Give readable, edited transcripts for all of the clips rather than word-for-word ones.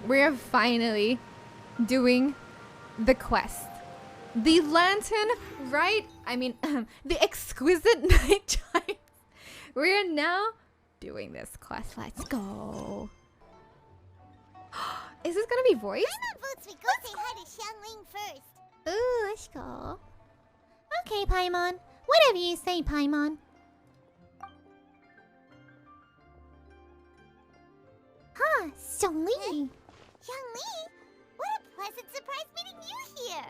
we're finally doing the quest. The lantern, right? I mean, the exquisite night chimes. We're now doing this quest. Let's go. Is this gonna be voiced? Votes we go say hi to Xiangling first. Ooh, let's go. Okay, Paimon. Whatever you say, Paimon. Huh, Xiangling. Xiangling, what a pleasant surprise meeting you here.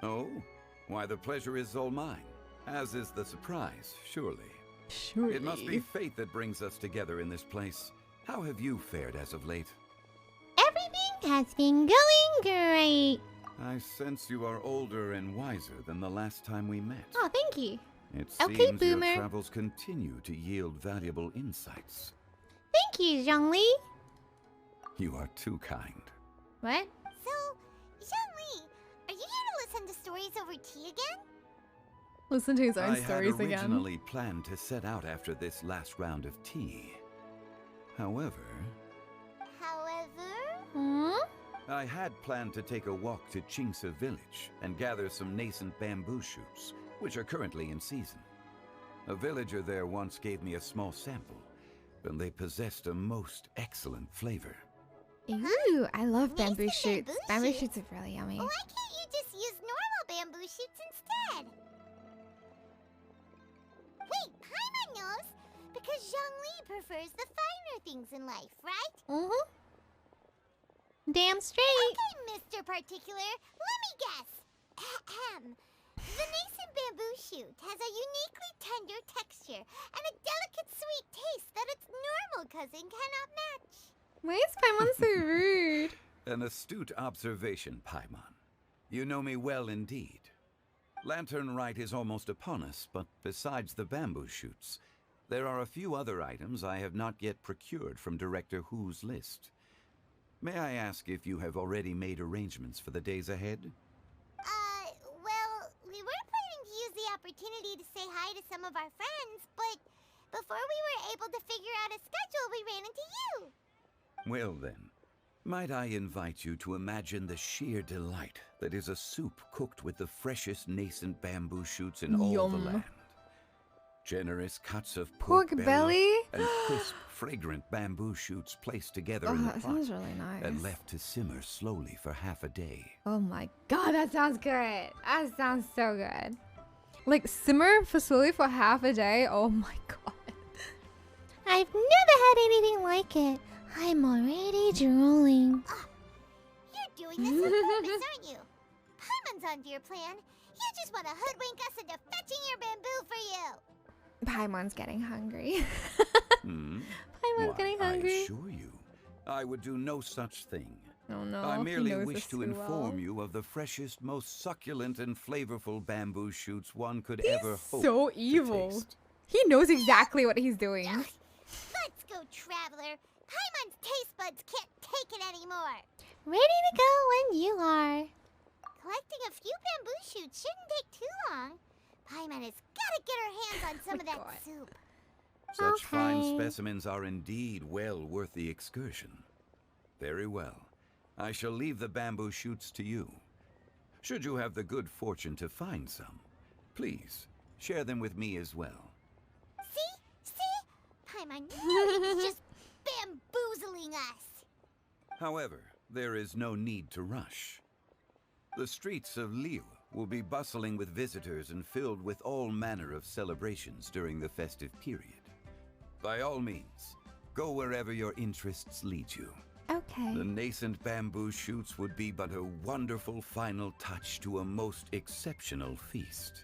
Oh, why the pleasure is all mine. As is the surprise, surely. Surely. It must be fate that brings us together in this place. How have you fared as of late? Everything has been going great. I sense you are older and wiser than the last time we met. Oh, thank you. It Okay, seems boomer. your travels continue to yield valuable insights. Thank you, Zhongli. You are too kind. What? So, Xiangling, are you here to listen to stories over tea again? Listen to his own I stories had again. originally planned to set out after this last round of tea. However, Hmm? I had planned to take a walk to Chingsa village and gather some nascent bamboo shoots, which are currently in season. A villager there once gave me a small sample, and they possessed a most excellent flavor. Ooh, I love Nice bamboo and shoots. bamboo Bamboo shoots. shoots are really yummy. Why can't you just use normal bamboo shoots instead? Wait, Paimon knows, because Xiangling prefers the finer things in life, right? Mm-hmm. Damn straight. Okay, Mr. Particular, let me guess. Ahem. The nascent bamboo shoot has a uniquely tender texture and a delicate sweet taste that its normal cousin cannot match. Why is Paimon so rude? An astute observation, Paimon. You know me well indeed. Lantern Rite is almost upon us, but besides the bamboo shoots, there are a few other items I have not yet procured from Director Hu's list. May I ask if you have already made arrangements for the days ahead? Well, we were planning to use the opportunity to say hi to some of our friends, but before we were able to figure out a schedule, we ran into you. Well then, might I invite you to imagine the sheer delight that is a soup cooked with the freshest nascent bamboo shoots in all the Yum. land. Generous cuts of Pork pork belly? and crisp, fragrant bamboo shoots placed together Oh, in the that pot sounds really nice. and left to simmer slowly for half a day. Oh my god, that sounds good. That sounds so good. Like simmer for slowly for half a day. Oh my god. I've never had anything like it. I'm already drooling. You're doing this on purpose, aren't you? Paimon's onto your plan. You just want to hoodwink us into fetching your bamboo for you. Paimon's getting hungry. Hmm? Paimon's Why, getting I hungry. assure you, I would do no such thing. Oh no. I he merely knows wish this to too inform well. you of the freshest, most succulent and flavorful bamboo shoots one could He's ever hope so to evil. taste. He knows exactly what he's doing. Let's go, traveler. Paimon's taste buds can't take it anymore. Ready to go when you are. Collecting a few bamboo shoots shouldn't take too long. Paimon has got to get her hands on some of that God. soup. Such fine Okay. specimens are indeed well worth the excursion. Very well. I shall leave the bamboo shoots to you. Should you have the good fortune to find some, please share them with me as well. See? Paimon really is just bamboozling us. However, there is no need to rush. The streets of Liu will be bustling with visitors and filled with all manner of celebrations during the festive period. By all means, go wherever your interests lead you. Okay. The nascent bamboo shoots would be but a wonderful final touch to a most exceptional feast.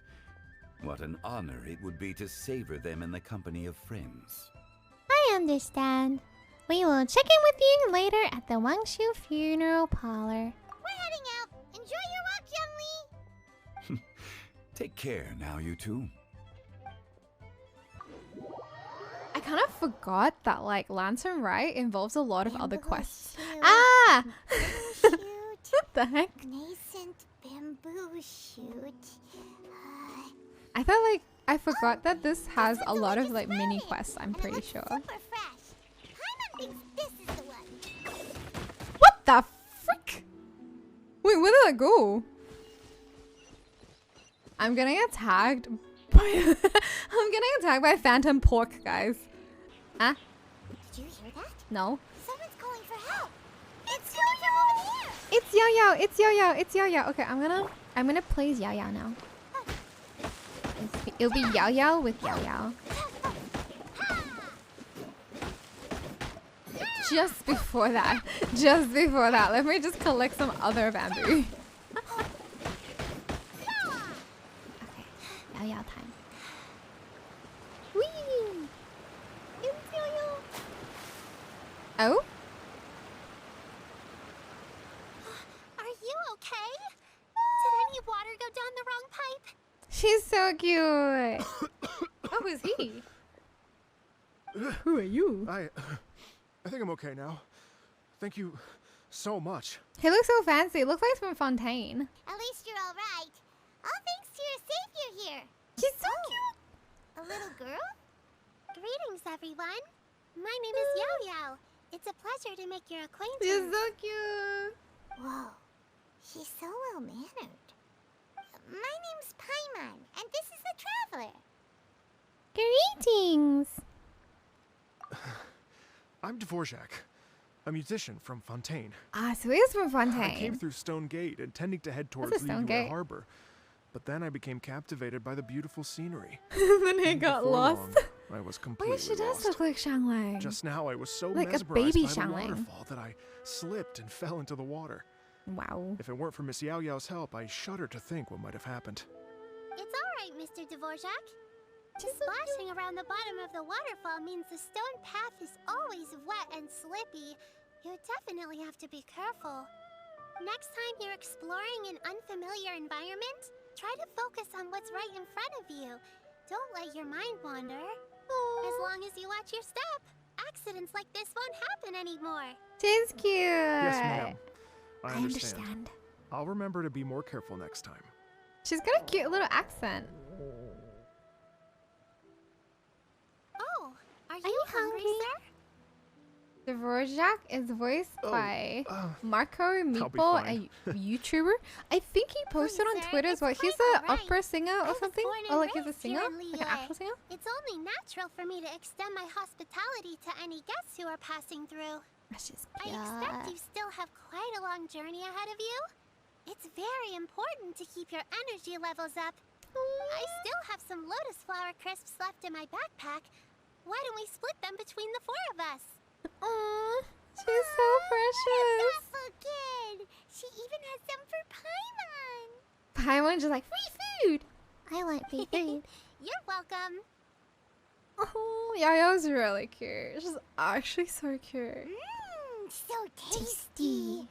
What an honor it would be to savor them in the company of friends. I understand. We will check in with you later at the Wangshu funeral parlor. We're heading out. Enjoy your walk, Young Lee. Take care now, you two. I kind of forgot that like Lantern Rite involves a lot of other Bamboo quests. shoot, Ah! shoot, What the heck? nascent bamboo shoot. I thought like I forgot that this has a lot of like mini Exquisite. quests, I'm And it pretty looks sure. Super fresh. Paimon thinks this is the one. What What the frick? Wait, where did that go? I'm gonna get tagged by I'm getting attacked by phantom pork, guys. Huh? Did you hear that? No. Someone's calling for help. It's YAOYAO over there. It's YAOYAO. It's YAOYAO. It's YAOYAO. Okay, I'm gonna place YAOYAO now. It'll be YAOYAO with YAOYAO. Just before that, let me just collect some other bamboo. Okay, YAOYAO time. Whee! It's YAOYAO. Oh? Are you okay? Did any water go down the wrong pipe? She's so cute. Oh, who's he? Who are you? I think I'm okay now. Thank you so much. He looks so fancy. Looks like he's from Fontaine. At least you're all right. All thanks to your savior here. She's so cute. A little girl? Greetings, everyone. My name is YAOYAO. It's a pleasure to make your acquaintance. She's so cute. Whoa, she's so well-mannered. My name's Paimon, and this is the Traveler. Greetings. I'm Dvorak, a musician from Fontaine. Ah, so he's from I came Fontaine. through Stone Gate, intending to head What's towards a Stone Liyue Gate? Harbor, but then I became captivated by the beautiful scenery. Then he got Before lost. long, I was Oh completely yeah, she does lost. look like Shanglang. Just now, I was so Like a mesmerized baby by the Xiangling. waterfall that I slipped and fell into the water. Wow. If it weren't for Miss YAOYAO's help, I shudder to think what might have happened. It's all right, Mr. Dvorak. Splashing around the bottom of the waterfall means the stone path is always wet and slippy. You definitely have to be careful. Next time you're exploring an unfamiliar environment, try to focus on what's right in front of you. Don't let your mind wander. As long as you watch your step, accidents like this won't happen anymore. She's cute. Yes, ma'am. I I understand. understand. I'll remember to be more careful next time. She's got a cute little accent. Oh, are you hungry, sir? Dvorak is voiced Oh, by uh, Marco I'll be Meeple, fine. a YouTuber. I think he posted on sir, Twitter as it's well. He's quite an alright. opera singer I or was something. born Or and like he's a raised singer, here in like an Liyue. actual singer. It's only natural for me to extend my hospitality to any guests who are passing through. She's I cute. expect you still have quite a long journey ahead of you. It's very important to keep your energy levels up. I still have some lotus flower crisps left in my backpack. Why don't we split them between the four of us? Aw, she's so precious. Thoughtful kid. She even has some for Paimon. Paimon's just like, free food. I want free food. You're welcome. Oh, YAOYAO's really cute. She's actually so cute. So tasty.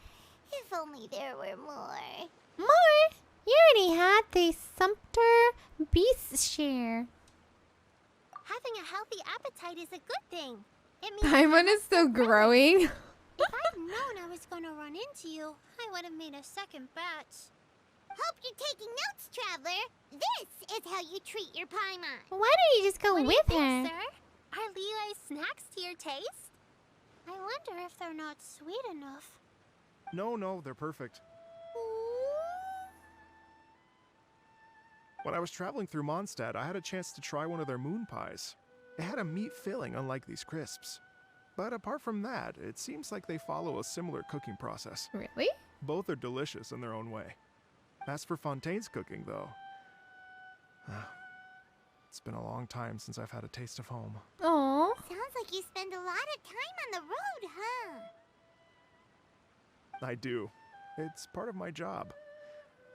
If only there were more. More? You already had the Sumpter Beast share. Having a healthy appetite is a good thing. It means Paimon is still growing. if I'd known I was going to run into you, I would have made a second batch. Hope you're taking notes, Traveler. This is how you treat your Paimon. Why don't you just go What do with you her? think, sir? Are Lee's snacks to your taste? I wonder if they're not sweet enough. No, they're perfect. When I was traveling through Mondstadt, I had a chance to try one of their moon pies. It had a meat filling, unlike these crisps. But apart from that, it seems like they follow a similar cooking process. Really? Both are delicious in their own way. As for Fontaine's cooking, though, it's been a long time since I've had a taste of home. Aw. Sounds like you spend a lot of time on the road, huh? I do. It's part of my job.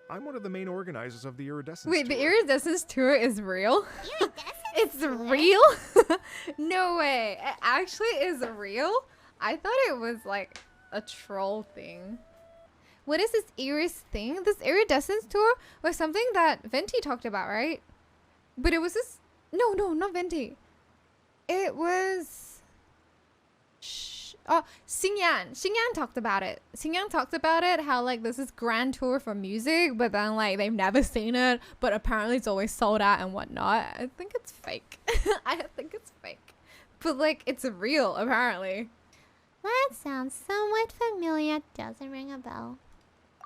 I'm one of the main organizers of the Iridescence Wait, the tour. Iridescence tour is real? Iridescence It's tour? real? No way. It actually is real? I thought it was like a troll thing. What is this Iris thing? This Iridescence tour was something that Venti talked about, right? But it was this... No, not Venti. It was... Oh, Xingyan. Xingyan talked about it. Xingyan talked about it, how like this is grand tour for music, but then like they've never seen it, but apparently it's always sold out and whatnot. I think it's fake. I think it's fake. But like it's real, apparently. That sounds somewhat familiar. Doesn't ring a bell.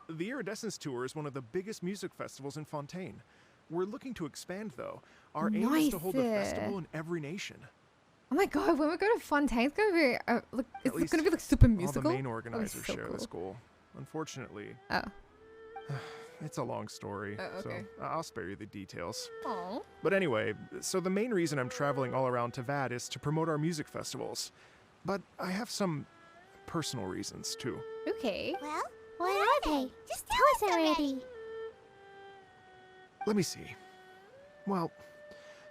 The Iridescence Tour is one of the biggest music festivals in Fontaine. We're looking to expand, though. Our aim is to hold a Nice. festival in every nation. Oh my god, when we go to Fontaine, it's gonna be like, it's least gonna be like super All musical. the main That'd be organizers so share cool. this goal. Unfortunately, Oh. it's a long story, Oh, okay. so I'll spare you the details. Oh. But anyway, so the main reason I'm traveling all around Tavad is to promote our music festivals. But I have some personal reasons, too. Okay. Well, What are they? Just Tell us already. Let me see. Well,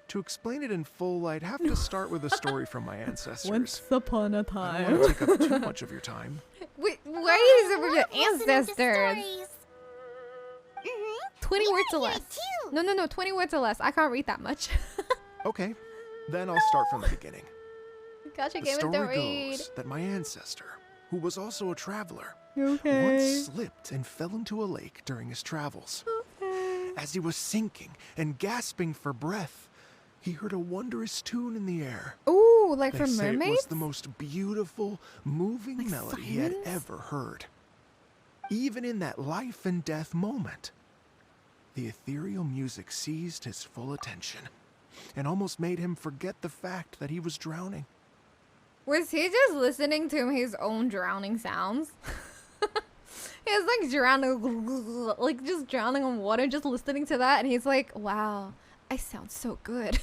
to explain it in full, I'd have to start with a story from my ancestors. upon a I don't want to take up too much of your time. Wait, why are you over your listening to ancestors? stories. 20 We words or wanna hear less. it too. No, 20 words or less. I can't read that much. Okay, then I'll start from the beginning. Gotcha, The game to story read. goes that my ancestor, who was also a traveler, Okay. once slipped and fell into a lake during his travels. As he was sinking and gasping for breath, he heard a wondrous tune in the air. Ooh, like They from say it was mermaids? the most beautiful, moving Like melody he had sirens? ever heard. Even in that life and death moment, the ethereal music seized his full attention and almost made him forget the fact that he was drowning. Was he just listening to his own drowning sounds? He was like drowning, like just drowning on water, just listening to that, and he's like, wow, I sound so good.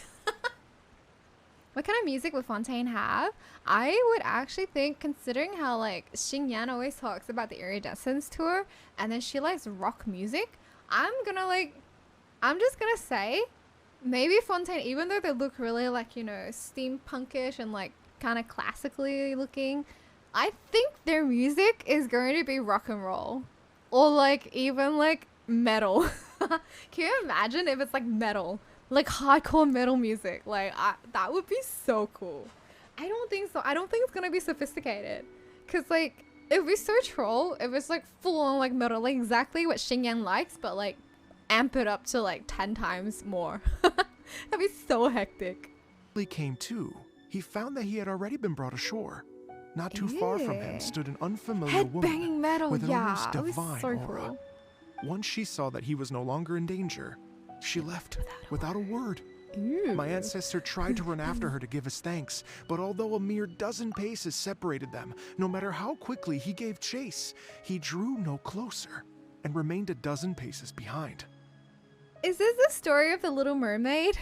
What kind of music would Fontaine have? I would actually think, considering how like Xingyan always talks about the Iridescence tour, and then she likes rock music, I'm just gonna say, maybe Fontaine, even though they look really like, you know, steampunkish and like kind of classically looking, I think their music is going to be rock and roll, or like even like metal. Can you imagine if it's like metal? Like hardcore metal music, like that would be so cool. I don't think so. I don't think it's gonna be sophisticated, cause like it would be so troll if it's like full on like metal, like exactly what Xingyan likes, but like amp it up to like 10 times more. That'd be so hectic. He came to, he found that he had already been brought ashore. Not too far from him Ew. stood an unfamiliar Head woman banging metal, with an yeah, almost it was divine so aura. cool. Once she saw that he was no longer in danger, she left without a word. Ew. My ancestor tried to run after her to give his thanks, but although a mere dozen paces separated them, no matter how quickly he gave chase, he drew no closer and remained a dozen paces behind. Is this the story of the Little Mermaid?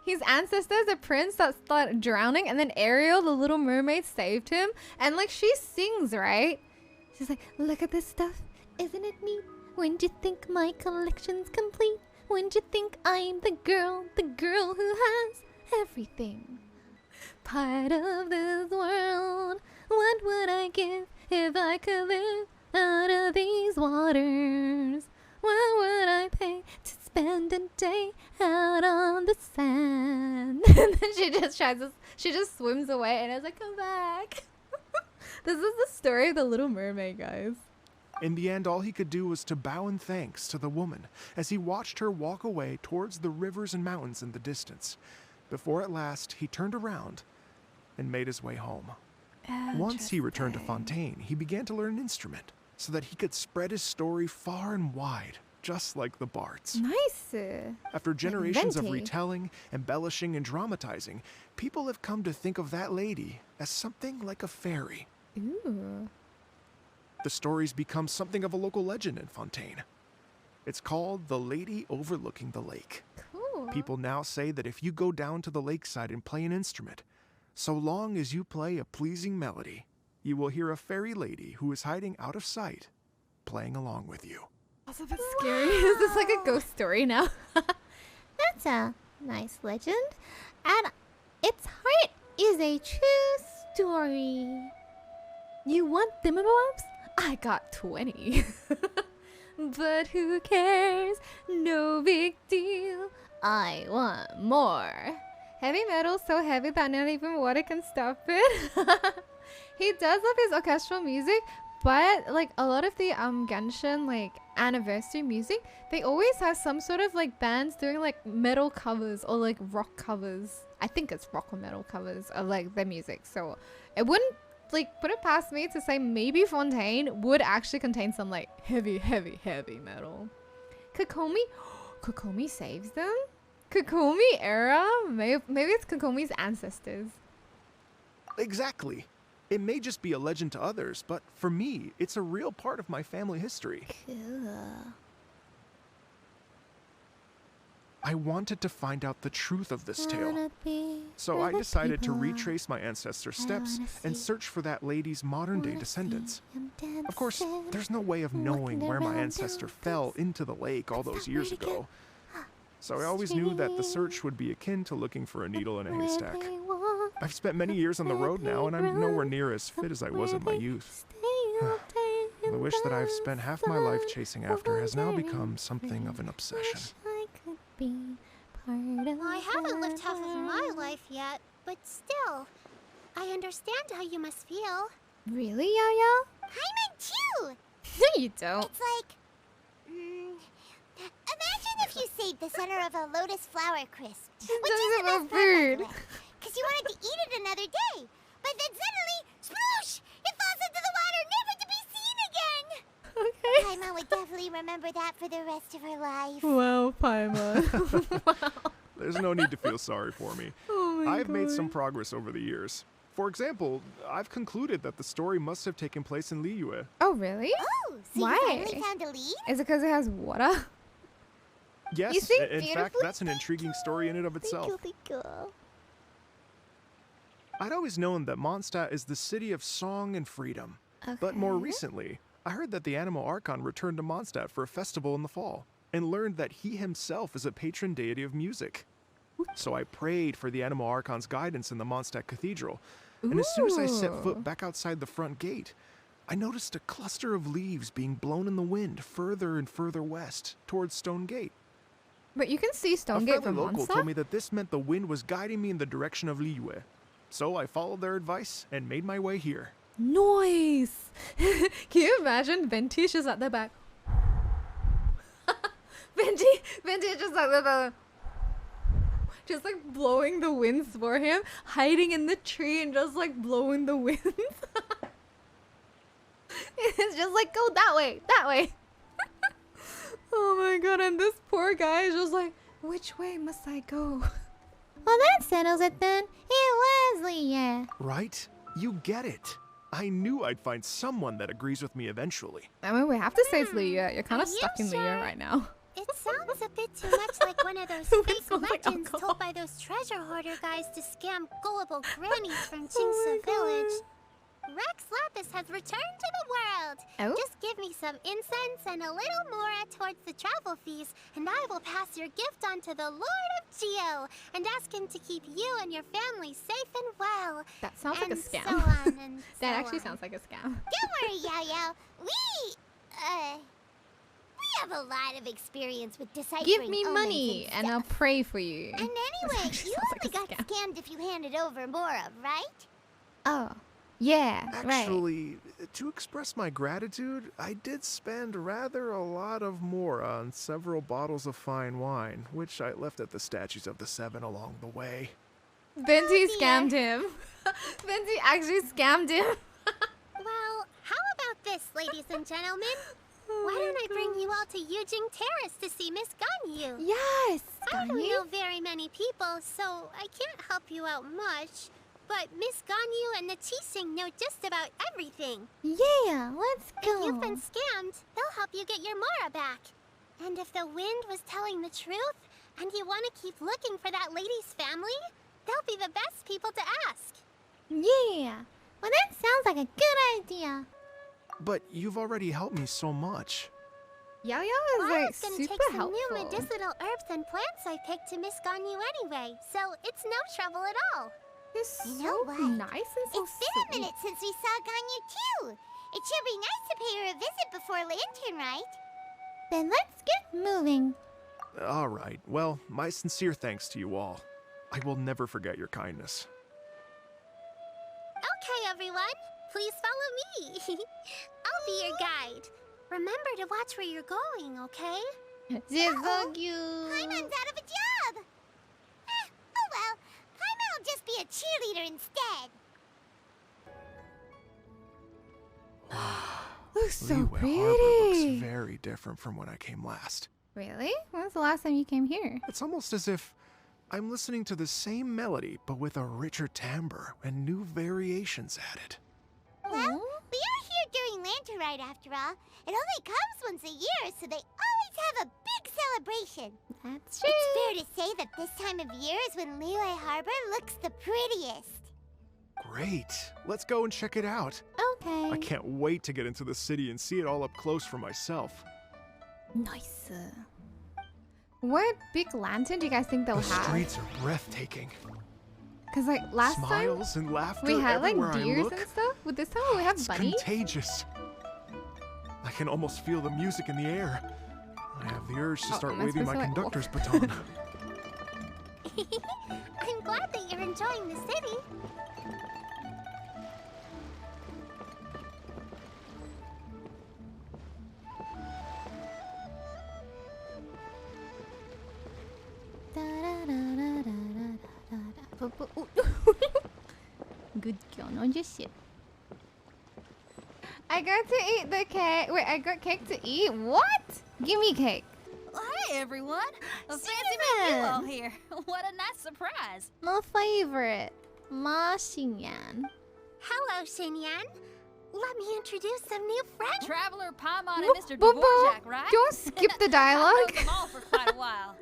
His ancestors, a prince that started drowning, and then Ariel, the Little Mermaid, saved him. And like she sings, right? She's like, look at this stuff. Isn't it neat? Wouldn't you think my collection's complete? Wouldn't you think I'm the girl who has everything? Part of this world. What would I give if I could live out of these waters? What would I pay to spend a day out on the sand? And then she just swims away, and I was like, come back. This is the story of the Little Mermaid, guys. In the end, all he could do was to bow in thanks to the woman as he watched her walk away towards the rivers and mountains in the distance, before at last he turned around and made his way home. Once he returned to Fontaine, he began to learn an instrument so that he could spread his story far and wide, just like the bards. Nice. After generations of venti. retelling, embellishing, and dramatizing, people have come to think of that lady as something like a fairy. Ooh. The story's become something of a local legend in Fontaine. It's called The Lady Overlooking the Lake. Cool. People now say that if you go down to the lakeside and play an instrument, so long as you play a pleasing melody, you will hear a fairy lady who is hiding out of sight, playing along with you. That's a bit scary. Is this like a ghost story now? That's a nice legend. And its heart is a true story. You want thimblebobs? I got 20. But who cares? No big deal. I want more. Heavy metal so heavy that not even water can stop it. He does love his orchestral music, but like a lot of the Genshin like anniversary music, they always have some sort of like bands doing like metal covers or like rock covers. I think it's rock or metal covers of like their music. So it wouldn't like put it past me to say maybe Fontaine would actually contain some like heavy metal. Kokomi, Kokomi saves them. Kokomi era, maybe it's Kokomi's ancestors. Exactly. It may just be a legend to others, but for me, it's a real part of my family history. Cool. I wanted to find out the truth of this tale. Wanna be So where I the decided to people are. retrace my ancestors' I steps wanna and see- search for that lady's modern-day wanna descendants. see 'em Of course, dancing, there's no way of knowing walking where my around ancestor down fell those- into the lake all What's those that years word again? ago. So I always knew that the search would be akin to looking for a needle in a Where haystack. they walk, I've spent many years on the where road now, and they I'm nowhere run, near as fit as I was where in my they youth. stay all day The in wish that I've the spent half my life sun, chasing after has now wandering become something of free. an obsession. Wish I could be part of I haven't lived half of my world. life yet, but still, I understand how you must feel. Really, YAOYAO? Paimon too! No, you don't. It's like... imagine if you saved the center of a lotus flower crisp. Which That's is the about best part, by the food. way. Because you wanted to eat it another day. But then suddenly, sploosh! It falls into the water, never to be seen again! Okay. Paimon would definitely remember that for the rest of her life. Wow, Paimon. Wow. There's no need to feel sorry for me. Oh my I've made some God. progress over the years. For example, I've concluded that the story must have taken place in Liyue. Oh, really? Oh, so Why? you finally found a lead? Is it because it has water? Yes, sing in fact, beautifully. that's an intriguing story in and of itself. Thank you. I'd always known that Mondstadt is the city of song and freedom. But more recently, I heard that the Animal Archon returned to Mondstadt for a festival in the fall, and learned that he himself is a patron deity of music. So I prayed for the Animal Archon's guidance in the Mondstadt Cathedral, and as soon as I set Ooh. foot back outside the front gate, I noticed a cluster of leaves being blown in the wind further and further west, towards Stone Gate. But you can see A Stonegate friendly from local Monster. told me that this meant the wind was guiding me in the direction of Liyue. So I followed their advice and made my way here. Nice. Can you imagine Venti just at the back? Venti just at the back. Just like blowing the winds for him, hiding in the tree and just like blowing the winds. It's just like, go that way, that way. Oh my god, and this poor guy is just like, which way must I go? Well, that settles it then. It was Leah. Right? You get it. I knew I'd find someone that agrees with me eventually. I mean, we have to say it's Leah. You're kind Are of you stuck in Leah sure? right now. It sounds a bit too much like one of those It fake smells like legends alcohol. told by those treasure hoarder guys to scam gullible grannies from Jingsa Village. Rex Lapis has returned to the world. Oh? Just give me some incense and a little more towards the travel fees, and I will pass your gift on to the Lord of Geo and ask him to keep you and your family safe and well. That sounds like a And scam. so on and That so actually on. sounds like a scam. Don't worry, YAOYAO. We have a lot of experience with deciphering Give me omens money and and I'll stuff. pray for you. And anyway, actually you sounds like only a got scam. scammed if you handed over Mora, right? Oh, yeah, right. Actually, to express my gratitude, I did spend rather a lot of more on several bottles of fine wine, which I left at the statues of the Seven along the way. Venti dear. scammed him. Venti actually scammed him. Well, how about this, ladies and gentlemen? Oh Why my don't I bring you gosh. all to Yujing Terrace to see Miss Ganyu? Yes, I don't Ganyu. know very many people, so I can't help you out much. But Miss Ganyu and the Chising know just about everything. Yeah, let's If go. you've been scammed, they'll help you get your Mora back. And if the wind was telling the truth, and you want to keep looking for that lady's family, they'll be the best people to ask. Yeah. Well, that sounds like a good idea. But you've already helped me so much. YAOYAO is Well, I like was gonna super take some helpful. new medicinal herbs and plants I picked to Miss Ganyu anyway, so it's no trouble at all. You're You so know what? nice and so It's been a sweet. minute since we saw Ganyu too. It should be nice to pay her a visit before Lantern, right? Then let's get moving. All right, well, my sincere thanks to you all. I will never forget your kindness. Okay, everyone, please follow me. I'll be your guide. Remember to watch where you're going, okay? She's so Uh-oh. cute. Paimon's out of a job. Oh well, Paimon will just be a cheerleader instead. Looks so Liyue pretty. Harbor looks very different from when I came last. Really? When was the last time you came here? It's almost as if I'm listening to the same melody, but with a richer timbre and new variations added. Well, we are here during Lantern Rite after all. It only comes once a year, so they always have a big celebration. That's true. It's fair to say that this time of year is when Liyue Harbor looks the prettiest. Great. Let's go and check it out. Okay. I can't wait to get into the city and see it all up close for myself. Nice. What big lantern do you guys think they'll The have? streets are breathtaking. Cause like last time Smiles and laughter we had like everywhere I deers look. and stuff. With this time we have It's bunnies. contagious. I can almost feel the music in the air. I have the urge to Oh, start am I waving supposed my to, like, conductor's baton. I'm glad that you're enjoying the city. Good girl, no just sit. I got to eat the cake. Wait, I got cake to eat? What? Give me cake. Hey everyone! A fancy Cinnamon! meet you all here. What a nice surprise! My favorite. Ma Xingyan. Hello, Xinyan. Let me introduce some new friends. Traveler Paimon and Whoop, Mr. boop, boop. Dvorak, right? Don't skip the I've dialogue. known them all for quite a while.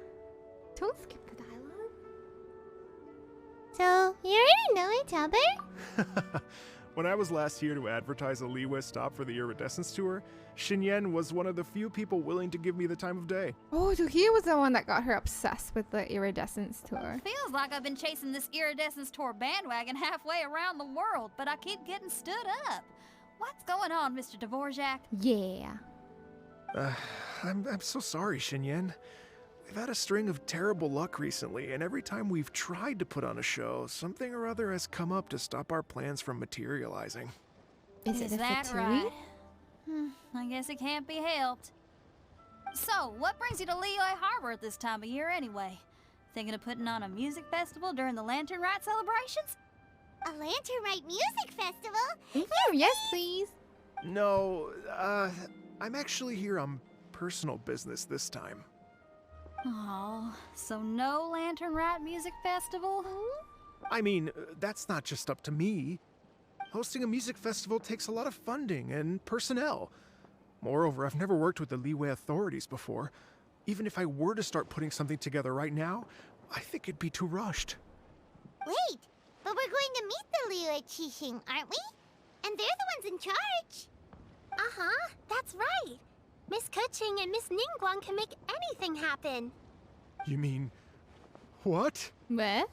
Don't skip the dialogue. So, you already know each other? When I was last here to advertise a Liyue stop for the Iridescence Tour, Xinyan was one of the few people willing to give me the time of day. Oh, so he was the one that got her obsessed with the iridescence tour. Feels like I've been chasing this iridescence tour bandwagon halfway around the world, but I keep getting stood up. What's going on, Mr. Dvorak? Yeah. I'm so sorry, Xinyan. We've had a string of terrible luck recently, and every time we've tried to put on a show, something or other has come up to stop our plans from materializing. Is it a that fatui? right? I guess it can't be helped. So, what brings you to Liyue Harbor at this time of year anyway? Thinking of putting on a music festival during the Lantern Rite celebrations? A Lantern Rite music festival? Yes, please. No, I'm actually here on personal business this time. Oh, so no Lantern Rite music festival? I mean, that's not just up to me. Hosting a music festival takes a lot of funding and personnel. Moreover, I've never worked with the Liyue authorities before. Even if I were to start putting something together right now, I think it'd be too rushed. Wait, but we're going to meet the Liyue Qixing, aren't we? And they're the ones in charge. Uh-huh, that's right. Miss Kuching and Miss Ningguang can make anything happen. You mean... what? What?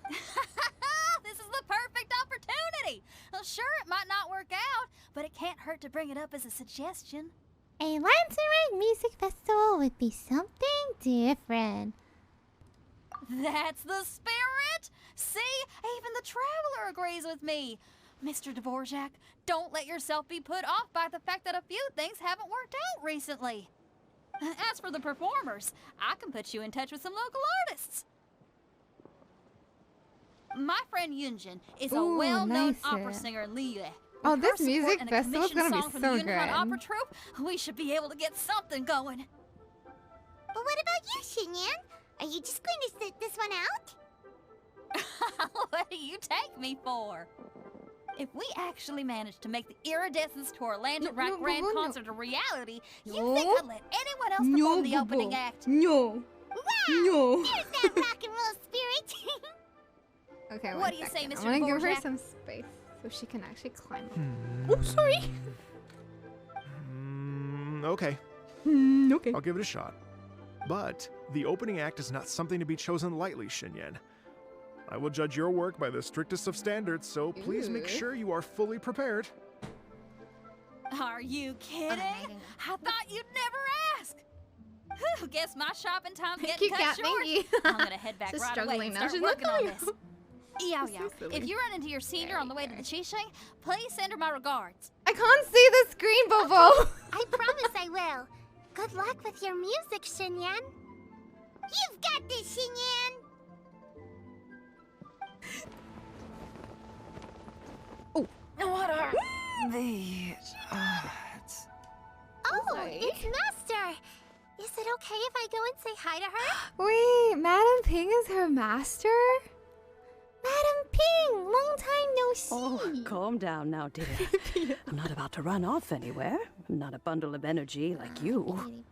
This is the perfect opportunity! Well, sure, it might not work out, but it can't hurt to bring it up as a suggestion. A Lantern Rite music festival would be something different. That's the spirit! See? Even the Traveler agrees with me. Mr. Dvorak, don't let yourself be put off by the fact that a few things haven't worked out recently. As for the performers, I can put you in touch with some local artists. My friend Yunjin is a Ooh, well-known nice. opera singer in Liyue. Oh, With this her support music and a festival's commissioned gonna be song from so the Yunhan good. Opera Troupe, we should be able to get something going. But what about you, Xinyan? Are you just going to sit this one out? What do you take me for? If we actually manage to make the Iridescence Tour Lantern No, Rite no, Grand no, no. Concert a reality, you No. think I'd let anyone else perform the opening act? No. Wow! No. There's that rock and roll spirit. Okay, What one do you say, second. Mr. I'm gonna give her Dvorak? some space so she can actually climb up. Oh, sorry. Okay, Okay. I'll give it a shot. But the opening act is not something to be chosen lightly, Xinyan. I will judge your work by the strictest of standards, so please make Ooh. sure you are fully prepared. Are you kidding? I thought you'd never ask. Whew, guess my shopping time's Thank getting you, cut Kat. short. Thank you. I'm gonna head back She's right away struggling and now. start She's not working on coming this. up. Yao so Yao, silly. if you run into your senior Very on the way to the good. Qixing, please send her my regards. I can't see the screen, Bobo. I promise I will. Good luck with your music, Xinyan. You've got this, Xinyan. What are these? Sorry. It's Master! Is it okay if I go and say hi to her? Wait, Madam Ping is her master? Madam Ping, long time no see. Oh, calm down now, dear. I'm not about to run off anywhere. I'm not a bundle of energy like you.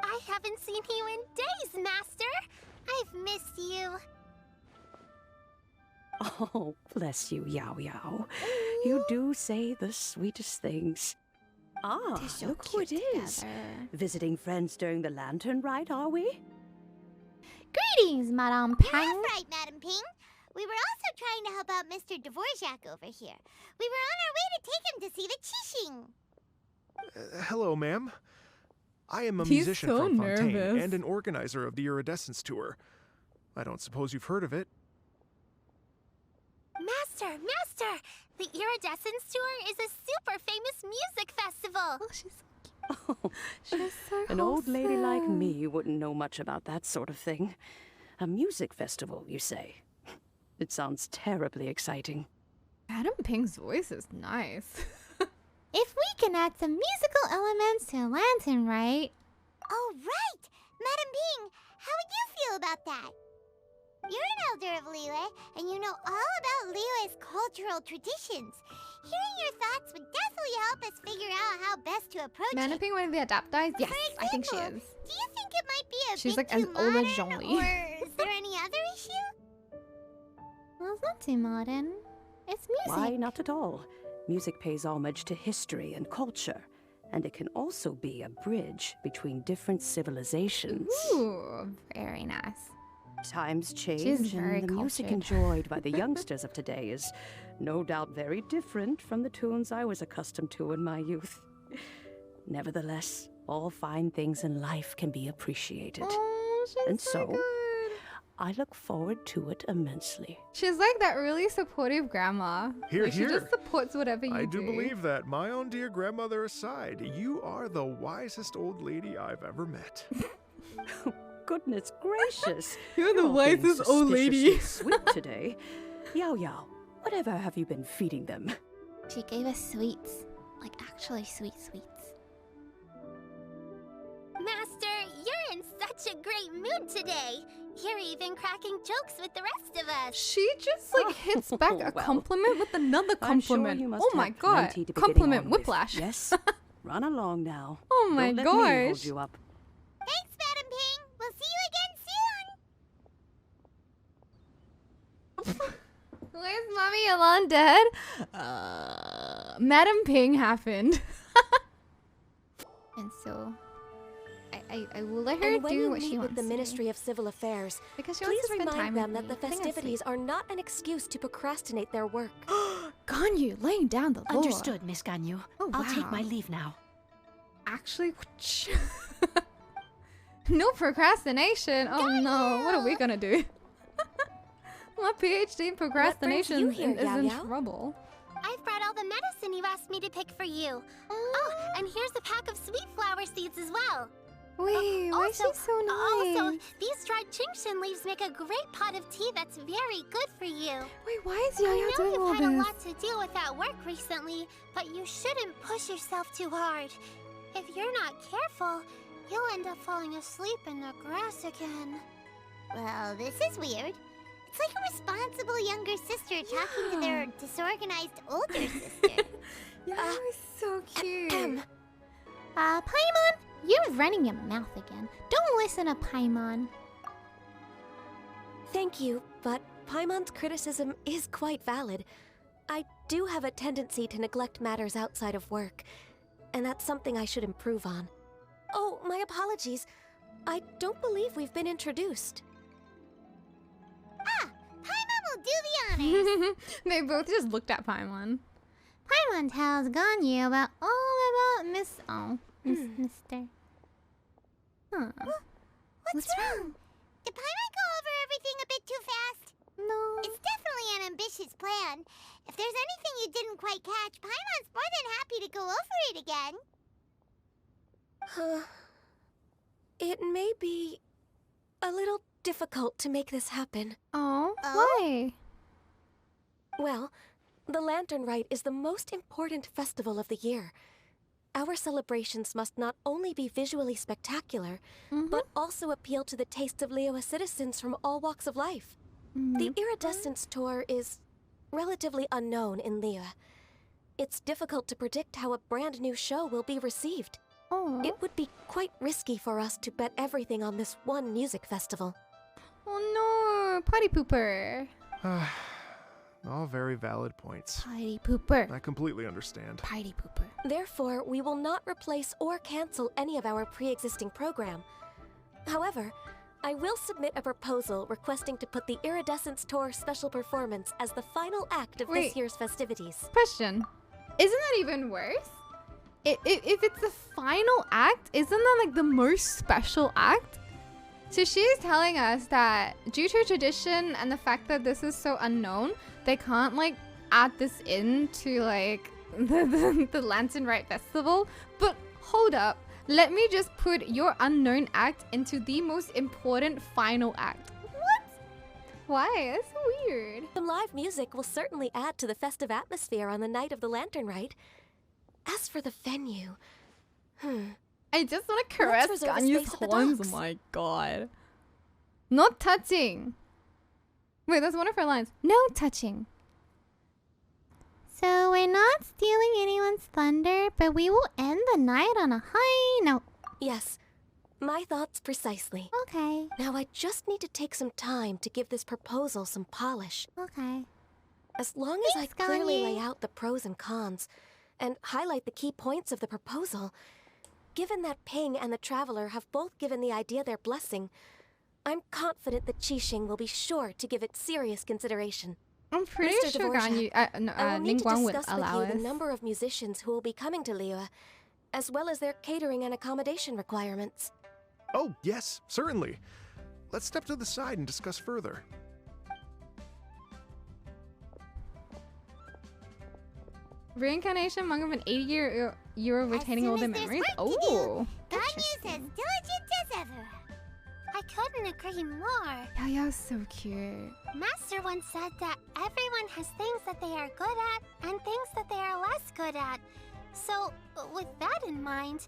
I haven't seen you in days, Master! I've missed you. Oh, bless you, YAOYAO. You do say the sweetest things. Ah, They're so look who it cute is. together. Visiting friends during the lantern rite, are we? Greetings, Madame That's Ping. right, Madam Ping. We were also trying to help out Mr. Dvorak over here. We were on our way to take him to see the Qixing. Hello, ma'am. I am a He's musician so from Fontaine nervous. and an organizer of the Iridescence Tour. I don't suppose you've heard of it. Master! The Iridescence Tour is a super famous music festival. Oh, she's Oh, she's so an old lady like wholesome. me wouldn't know much about that sort of thing. A music festival, you say? It sounds terribly exciting. Madam Ping's voice is nice. If we can add some musical elements to Lantern Rite. Oh, right! Madam Ping, how would you feel about that? You're an elder of Liyue, and you know all about Liyue's cultural traditions. Hearing your thoughts would definitely help us figure out how best to approach Madam it. Ping, one of the adapters? Yes, For I think she example, is. Do you think it might be a She's bit like as too old as modern, Zhongli. or is there any other issue? Well, it's not too modern. It's music. Why, not at all. Music pays homage to history and culture, and it can also be a bridge between different civilizations. Ooh, very nice. Times change, very and the music cultured. enjoyed by the youngsters of today is no doubt very different from the tunes I was accustomed to in my youth. Nevertheless, all fine things in life can be appreciated. Oh, she's And so so, good. I look forward to it immensely. She's like that really supportive grandma. Hear, Like, she hear. just supports whatever you I do believe that, my own dear grandmother aside, you are the wisest old lady I've ever met. Goodness gracious! You're the all being wisest old lady. suspiciously sweet today. YAOYAO, whatever have you been feeding them? She gave us sweets. Like actually sweet sweets. Master, you're in such a great mood today. You're even cracking jokes with the rest of us. She just like hits back a Well, compliment with another I'm sure compliment. you must Oh my have god. plenty to be getting Compliment on with. whiplash. Yes? Run along now. Oh my Don't let me hold gosh. you up. Thanks, Madam Ping. We'll see you again soon. Where's Mommy Alon dead? Madam Ping happened. And so I will let her And when do you what she meet wants with the to. Ministry of Civil Affairs, Because she please wants to spend time remind them with that the me. I think that's festivities are not an excuse to procrastinate their work. sweet. Ganyu laying down the law. Understood, Miss Ganyu. Oh, I'll take wow. my leave now. Actually, no procrastination. Oh no, what are we gonna do? My PhD in procrastination here, is in YAOYAO? trouble. I've brought all the medicine you asked me to pick for you. Oh, and here's a pack of sweet flower seeds as well. Wait, why is she so nice? Also, these dried chingshin leaves make a great pot of tea that's very good for you. Wait, why is I YAOYAO know doing you've all had a this? lot to deal with at work recently, but you shouldn't push yourself too hard. If you're not careful, you'll end up falling asleep in the grass again. Well, this is weird. It's like a responsible younger sister talking to their disorganized older sister. YAOYAO is so cute. Paimon, you're running your mouth again. Don't listen to Paimon. Thank you, but Paimon's criticism is quite valid. I do have a tendency to neglect matters outside of work, and that's something I should improve on. Oh, my apologies. I don't believe we've been introduced. Paimon will do the honors. They both just looked at Paimon. Paimon tells Ganyu about all about Mr. Huh. What's wrong? Did Paimon go over everything a bit too fast? No. It's definitely an ambitious plan. If there's anything you didn't quite catch, Paimon's more than happy to go over it again. It may be a little difficult to make this happen. Oh, Oh? why? Well, the Lantern Rite is the most important festival of the year. our celebrations must not only be visually spectacular, but also appeal to the tastes of Liyue citizens from all walks of life. The Iridescence Tour is relatively unknown in Liyue. It's difficult to predict how a brand new show will be received. Oh. It would be quite risky for us to bet everything on this one music festival. Oh no, party pooper. All very valid points. Party pooper. I completely understand. Party pooper. Therefore, we will not replace or cancel any of our pre-existing program. However, I will submit a proposal requesting to put the Iridescence Tour special performance as the final act of this year's festivities. Question. Isn't that even worse? If it's the final act, isn't that like the most special act? So she's telling us that due to tradition and the fact that this is so unknown, they can't like add this in to like the Lantern Rite Festival. But hold up. Let me just put your unknown act into the most important final act. What? Why? That's so weird. Some live music will certainly add to the festive atmosphere on the night of the Lantern Rite. As for the venue, I just want to caress reserve a Ganyu's space at the horns. Oh docks. my god. Not touching. Wait, that's one of her lines. No touching. So we're not stealing anyone's thunder, but we will end the night on a high note. yes, my thoughts precisely. Okay. Now I just need to take some time to give this proposal some polish. Okay. As long as Thanks, I clearly Ganye. lay out the pros and cons, and highlight the key points of the proposal, given that Ping and the Traveler have both given the idea their blessing, I'm confident that Qixing will be sure to give it serious consideration. I'm pretty Mr. sure Dvorak, Ganyu, I will need to Ningguang would discuss allow with you us. the number of musicians who will be coming to Liyue, as well as their catering and accommodation requirements. Oh, yes, certainly. Let's step to the side and discuss further. Reincarnation among of an 80-year retaining all their soon as there's memories. work to do. Oh. Ganyu's as diligent as ever. I couldn't agree more. YAOYAO's so cute. Master once said that everyone has things that they are good at and things that they are less good at. So, with that in mind,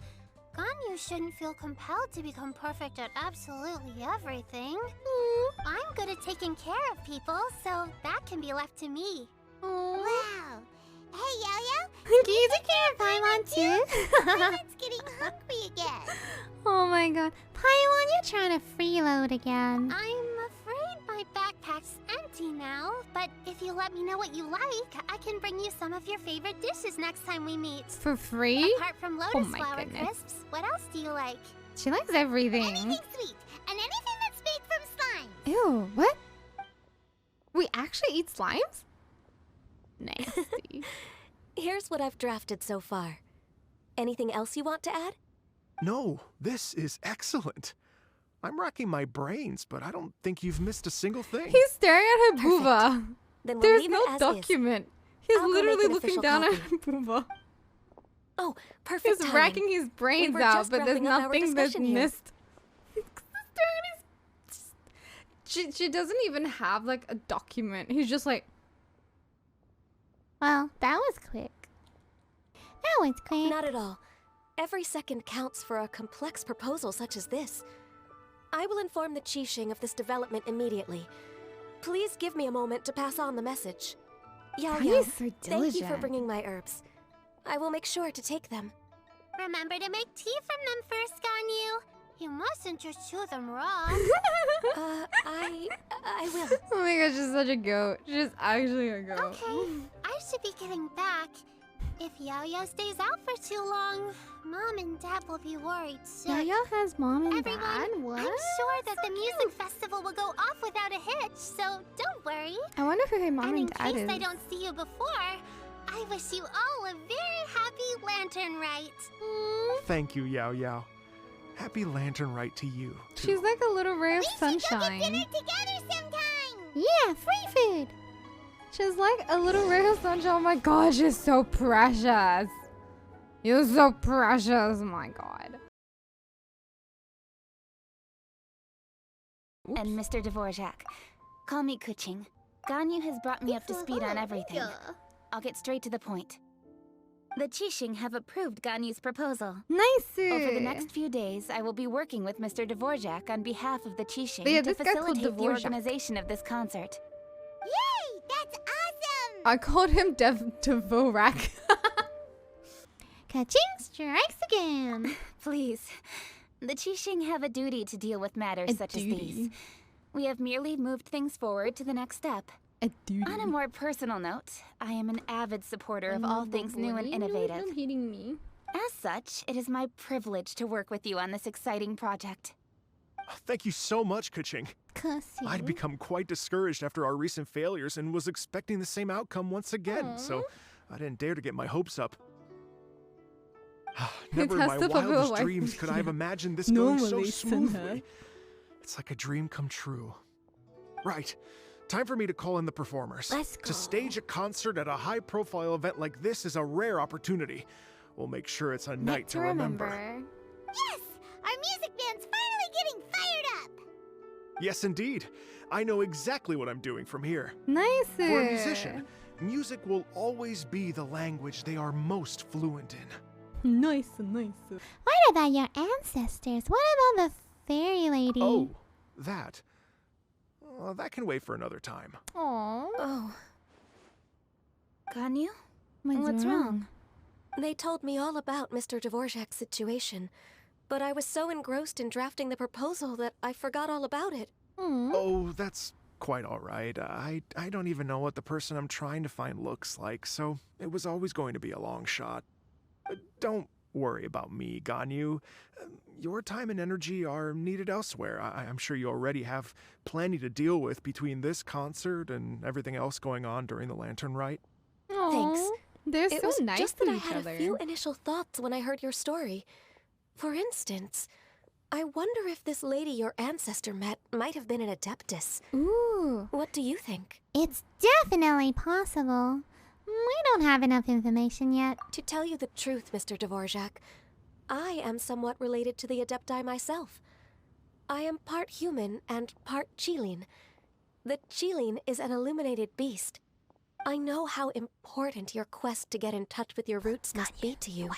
Ganyu shouldn't feel compelled to become perfect at absolutely everything. I'm good at taking care of people, so that can be left to me. Wow. Hey, YAOYAO! Can you take care of Paimon too? My head's getting hungry again. Oh my god. Paimon, you're trying to freeload again. I'm afraid my backpack's empty now, but if you let me know what you like, I can bring you some of your favorite dishes next time we meet. For free? Apart from Oh lotus my flower goodness. crisps, what else do you like? She likes everything. Anything sweet, and anything that's made from slime. Ew, what? We actually eat slimes? Nasty. Here's what I've drafted so far. Anything else you want to add? No, this is excellent. I'm racking my brains, but I don't think you've missed a single thing. He's staring at her Perfect. booba. Then we'll There's leave no it as document. He's I'll go make literally an looking official down at copy. her booba. is. Oh, perfect He's timing. racking his brains were out, just but there's wrapping up our nothing that's discussion here. missed. She doesn't even have like a document. He's just like, Well, that was quick. That was quick. Not at all. Every second counts for a complex proposal such as this. I will inform the Qixing of this development immediately. Please give me a moment to pass on the message. Ganyu YAOYAO, is so thank you for diligent. bringing my herbs. I will make sure to take them. Remember to make tea from them first, Ganyu. You mustn't just chew them raw. I will. oh my gosh, she's such a goat. She's actually a goat. Okay, I should be getting back. If YAOYAO stays out for too long, Mom and Dad will be worried sick. YAOYAO has mom and Everyone, dad? What? I'm sure that the music festival will go off without a hitch, so don't worry. I wonder who her mom and in and dad case is. I don't see you before, I wish you all a very happy Lantern Rite. Thank you, Yao Yao. Happy Lantern Rite to you, too. She's like a little ray of We should go get sunshine. dinner together sometime. Yeah, free food. She's like a little ray of sunshine. Oh my god, she's so precious. You're so precious. Oh my god. And Mr. Dvorak. Call me Kuching. Ganyu has brought me up to speed on everything. I'll get straight to the point. The Qixing have approved Ganyu's proposal. Nice. Over the next few days, I will be working with Mr. Dvorak on behalf of the Qixing Yeah, to this guy called facilitate the Dvorak. organization of this concert. Yay! That's awesome! I called him Dvorak. Ka-ching strikes again. Please. The Qixing have a duty to deal with matters such as these. We have merely moved things forward to the next step. A duty. On a more personal note, I am an avid supporter of all things new and innovative. Stop hitting me. As such, it is my privilege to work with you on this exciting project. Thank you so much, Ka-ching. Cussing. I'd become quite discouraged after our recent failures and was expecting the same outcome once again, so I didn't dare to get my hopes up. Never in has my to fulfill wildest life dreams could I have vision. imagined this going so Normally, smoothly. It's like a dream come true. Right. Time for me to call in the performers. Let's To go. stage a concert at a high-profile event like this is a rare opportunity. We'll make sure it's a night to remember. Yes! Our music band's finally getting fired up! Yes, indeed. I know exactly what I'm doing from here. Nice. For a musician, music will always be the language they are most fluent in. Nice. What about your ancestors? What about the fairy lady? Oh, that. That can wait for another time. Aww. Oh, Ganyu? What's What's wrong? they told me all about Mr. Dvorak's situation, but I was so engrossed in drafting the proposal that I forgot all about it. Oh, that's quite all right. I don't even know what the person I'm trying to find looks like, so it was always going to be a long shot. Don't worry about me, Ganyu. Your time and energy are needed elsewhere. I'm sure you already have plenty to deal with between this concert and everything else going on during the Lantern Rite. Thanks. They're It so was nice just to that I each had other. a few initial thoughts when I heard your story. For instance, I wonder if this lady your ancestor met might have been an adeptus. Ooh, What do you think? it's definitely possible. We don't have enough information yet. To tell you the truth, Mr. Dvorak, I am somewhat related to the Adepti myself. I am part human and part Qilin. The Qilin is an illuminated beast. I know how important your quest to get in touch with your roots must be to you,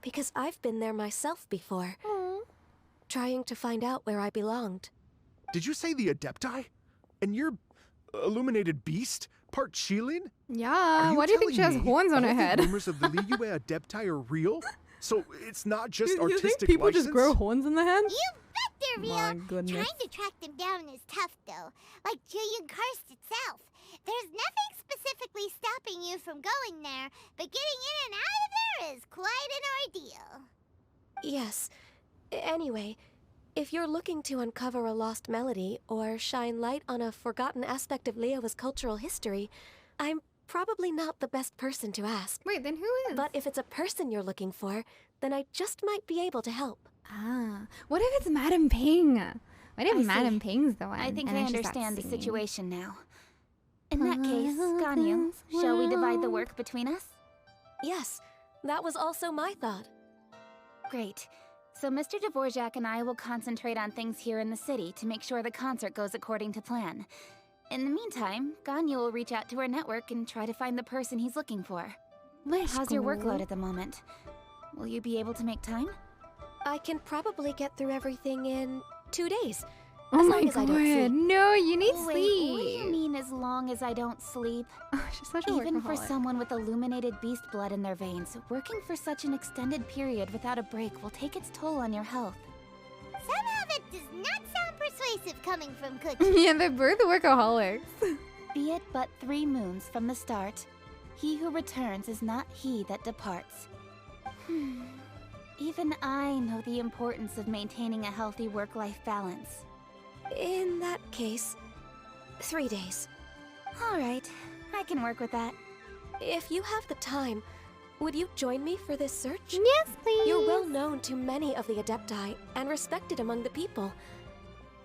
because I've been there myself before, trying to find out where I belonged. Did you say the Adepti? And you're illuminated beast? Part Qilin? Yeah. Why do you think she has telling me horns on her all the head? rumors of the Liyue Adepti are real? So it's not just You think artistic people license? just grow horns on the head? You bet they're real! My goodness. Trying to track them down is tough, though. Like Julian Karst itself. There's nothing specifically stopping you from going there, but getting in and out of there is quite an ordeal. Yes. Anyway, if you're looking to uncover a lost melody or shine light on a forgotten aspect of Liyue's cultural history, I'm probably not the best person to ask. Wait, then who is? But if it's a person you're looking for, then I just might be able to help. What if it's Madame Ping? What if I see. Madame Ping's the one? I think and I then she starts understand the singing? situation now. In that case, Ganyu, shall we divide the work between us? Yes, that was also my thought. Great. So Mr. Dvorak and I will concentrate on things here in the city to make sure the concert goes according to plan. In the meantime, Ganyu will reach out to our network and try to find the person he's looking for. How's your workload at the moment? Will you be able to make time? I can probably get through everything in 2 days. Oh as my long as I don't god, sleep. no, you need Wait, what do sleep. you mean as long as I don't sleep? She's such a Even for workaholic. someone with illuminated beast blood in their veins, working for such an extended period without a break will take its toll on your health. Somehow that does not sound persuasive coming from CUTIE. Yeah, they're both workaholics. Be it but 3 moons from the start, he who returns is not he that departs. Even I know the importance of maintaining a healthy work-life balance. In that case, 3 days. All right, I can work with that. If you have the time, would you join me for this search? Yes, please. You're well known to many of the Adepti and respected among the people.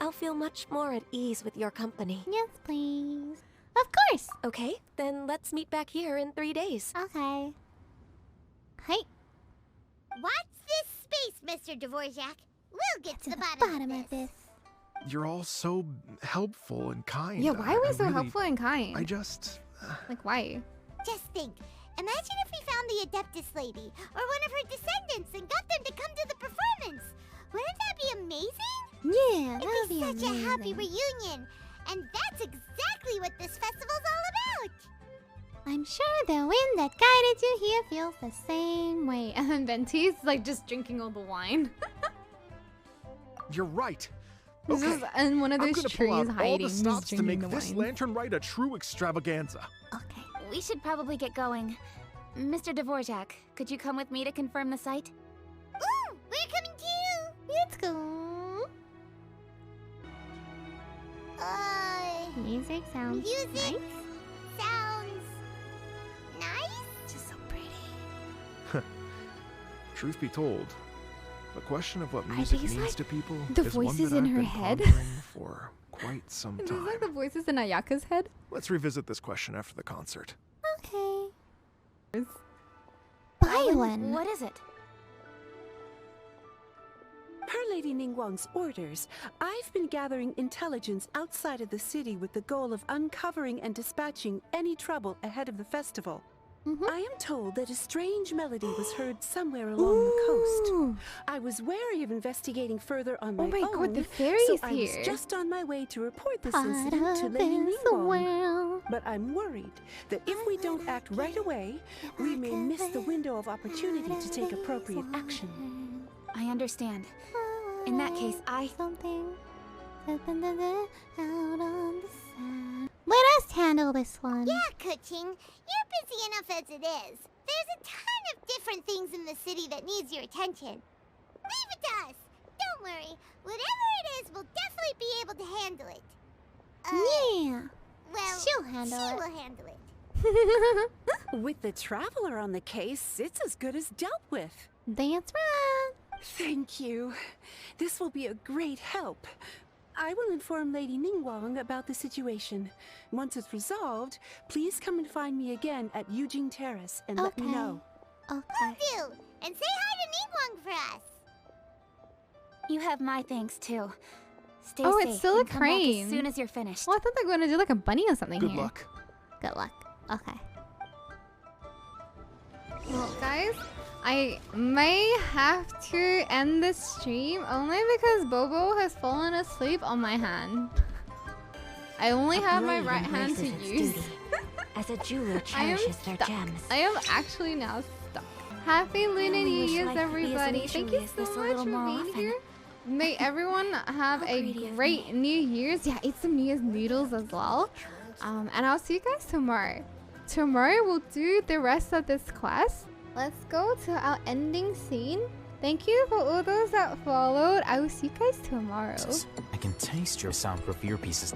I'll feel much more at ease with your company. Yes, please. Of course. Okay, then let's meet back here in 3 days. Okay. Hi. Watch this space, Mr. Dvorak. We'll get to the bottom of this. You're all so helpful and kind. Yeah, why are we I so really- helpful and kind? I just... Like, why? Just think, Imagine if we found the Adeptus lady, or one of her descendants, and got them to come to the performance. Wouldn't that be amazing? Yeah, that It'd would be be such a happy amazing. reunion. And that's exactly what this festival's all about. I'm sure the wind that guided you here feels the same way. And then Venti's like just drinking all the wine. You're right. He's Okay, just in one of I'm those gonna pull trees out all hiding. the He's stops to drinking make the this wine. lantern rite a true extravaganza. Okay. We should probably get going. Mr. Dvorak, could you come with me to confirm the site? Ooh, we're coming too. Let's go. Music sounds Music nice. sounds nice. Just so pretty. Truth be told, the question of what Are music these, means like, to people the is one voices that in I've her been head? pondering for quite some Is this time. like the voices in Ayaka's head? Let's revisit this question after the concert. Okay. Yes. Byron. What is it? Per Lady Ningguang's orders, I've been gathering intelligence outside of the city with the goal of uncovering and dispatching any trouble ahead of the festival. I am told that a strange melody was heard somewhere along the coast. Ooh. I was wary of investigating further on my Oh my own, god, the fairy's so I here. was just on my way to report this Part incident to of Lady this Ningguang. world. But I'm worried that if we don't act right away, we may miss the window of opportunity to take appropriate action. I understand. In that case, Something out on the sand. Let us handle this one. Yeah, Kuching, you're busy enough as it is. There's a ton of different things in the city that needs your attention. Leave it to us. Don't worry. Whatever it is, we'll definitely be able to handle it. Yeah. Well, She'll handle she it. will handle it. With the traveler on the case, it's as good as dealt with. That's right. Thank you. This will be a great help. I will inform Lady Ningguang about the situation. Once it's resolved, please come and find me again at Yujing Terrace and let me know. Okay. Do. And say hi to Ningguang for us. you have my thanks too. Stay Oh, safe it's still a and come back crane. as soon as you're finished. Well, I thought they were gonna do like a bunny or something Good here. luck. Good luck. Okay. Well, guys, I may have to end this stream only because Bobo has fallen asleep on my hand. I only have my right hand to use. As a jeweler I am cherishes their stuck. gems. I am actually now stuck. Happy Lunar only New wish Year's, life could be as everybody. Thank you leisurely as so this a much little for more being often. here. May everyone have How a greedy of great New Year's. Yeah, eat some New Year's noodles as well. And I'll see you guys tomorrow. Tomorrow we'll do the rest of this quest. Let's go to our ending scene. Thank you for all those that followed. I will see you guys tomorrow. I can taste your soundproof earpieces.